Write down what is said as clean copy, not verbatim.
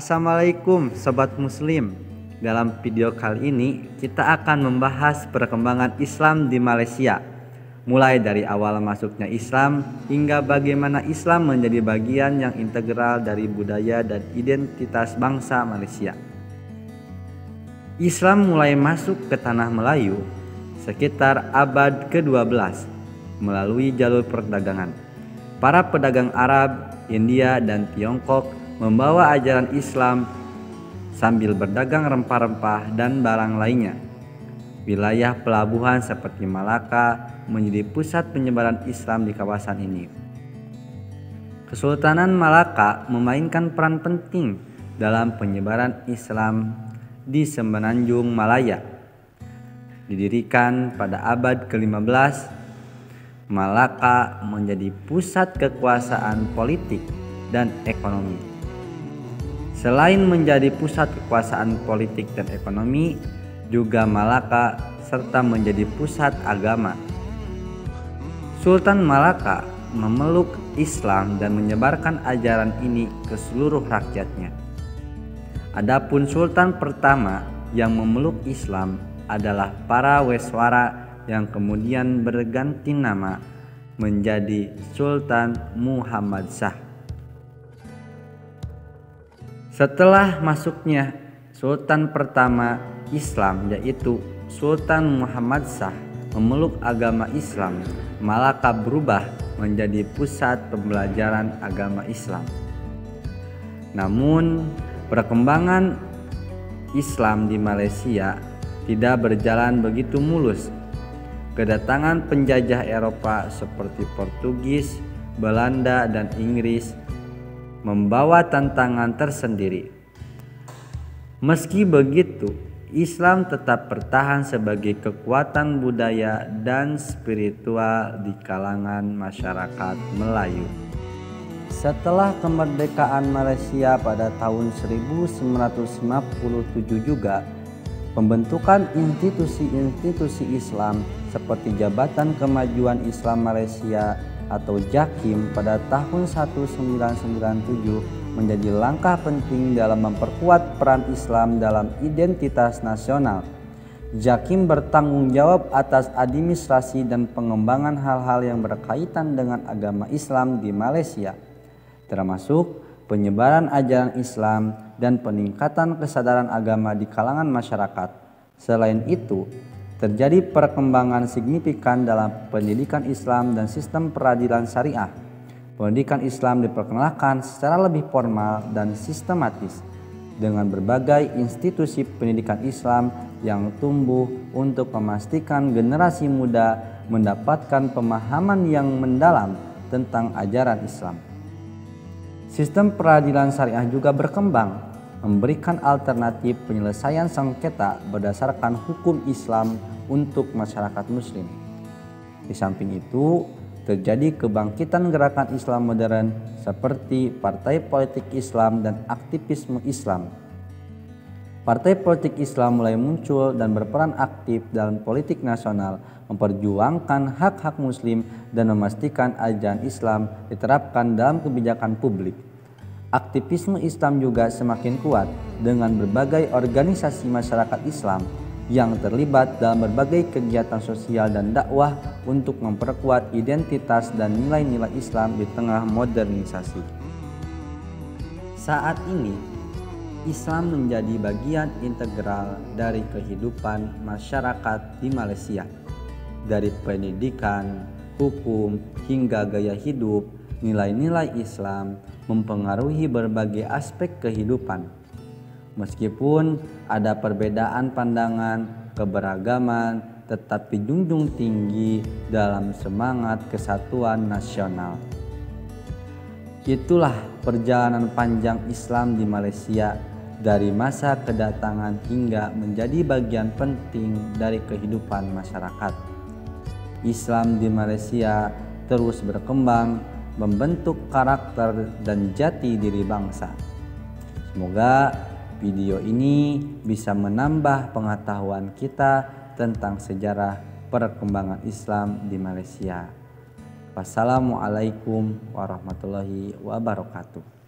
Assalamualaikum Sobat Muslim. Dalam video kali ini kita akan membahas perkembangan Islam di Malaysia, mulai dari awal masuknya Islam hingga bagaimana Islam menjadi bagian yang integral dari budaya dan identitas bangsa Malaysia. Islam mulai masuk ke tanah Melayu sekitar abad ke-12 melalui jalur perdagangan. Para pedagang Arab, India, dan Tiongkok membawa ajaran Islam sambil berdagang rempah-rempah dan barang lainnya. Wilayah pelabuhan seperti Malaka menjadi pusat penyebaran Islam di kawasan ini. Kesultanan Malaka memainkan peran penting dalam penyebaran Islam di Semenanjung Malaya. Didirikan pada abad ke-15, Malaka menjadi pusat kekuasaan politik dan ekonomi. Selain menjadi pusat kekuasaan politik dan ekonomi, juga Malaka serta menjadi pusat agama. Sultan Malaka memeluk Islam dan menyebarkan ajaran ini ke seluruh rakyatnya. Adapun Sultan pertama yang memeluk Islam adalah Paraweswara yang kemudian berganti nama menjadi Sultan Muhammad Shah. Setelah masuknya Sultan pertama Islam yaitu Sultan Muhammad Shah memeluk agama Islam, Malaka berubah menjadi pusat pembelajaran agama Islam. Namun perkembangan Islam di Malaysia tidak berjalan begitu mulus. Kedatangan penjajah Eropa seperti Portugis, Belanda, dan Inggris membawa tantangan tersendiri. Meski begitu, Islam tetap bertahan sebagai kekuatan budaya dan spiritual di kalangan masyarakat Melayu. Setelah kemerdekaan Malaysia pada tahun 1957 juga, pembentukan institusi-institusi Islam seperti Jabatan Kemajuan Islam Malaysia atau JAKIM pada tahun 1997 menjadi langkah penting dalam memperkuat peran Islam dalam identitas nasional. JAKIM bertanggung jawab atas administrasi dan pengembangan hal-hal yang berkaitan dengan agama Islam di Malaysia, termasuk penyebaran ajaran Islam dan peningkatan kesadaran agama di kalangan masyarakat. Selain itu, terjadi perkembangan signifikan dalam pendidikan Islam dan sistem peradilan syariah. Pendidikan Islam diperkenalkan secara lebih formal dan sistematis dengan berbagai institusi pendidikan Islam yang tumbuh untuk memastikan generasi muda mendapatkan pemahaman yang mendalam tentang ajaran Islam. Sistem peradilan syariah juga berkembang, memberikan alternatif penyelesaian sengketa berdasarkan hukum Islam untuk masyarakat Muslim. Di samping itu, terjadi kebangkitan gerakan Islam modern seperti partai politik Islam dan aktivisme Islam. Partai politik Islam mulai muncul dan berperan aktif dalam politik nasional, memperjuangkan hak-hak Muslim dan memastikan ajaran Islam diterapkan dalam kebijakan publik. Aktivisme Islam juga semakin kuat dengan berbagai organisasi masyarakat Islam yang terlibat dalam berbagai kegiatan sosial dan dakwah untuk memperkuat identitas dan nilai-nilai Islam di tengah modernisasi. Saat ini, Islam menjadi bagian integral dari kehidupan masyarakat di Malaysia. Dari pendidikan, hukum, hingga gaya hidup, nilai-nilai Islam mempengaruhi berbagai aspek kehidupan. Meskipun ada perbedaan pandangan, keberagaman, tetapi junjung tinggi dalam semangat kesatuan nasional. Itulah perjalanan panjang Islam di Malaysia dari masa kedatangan hingga menjadi bagian penting dari kehidupan masyarakat. Islam di Malaysia terus berkembang, membentuk karakter dan jati diri bangsa. Semoga video ini bisa menambah pengetahuan kita tentang sejarah perkembangan Islam di Malaysia. Wassalamualaikum warahmatullahi wabarakatuh.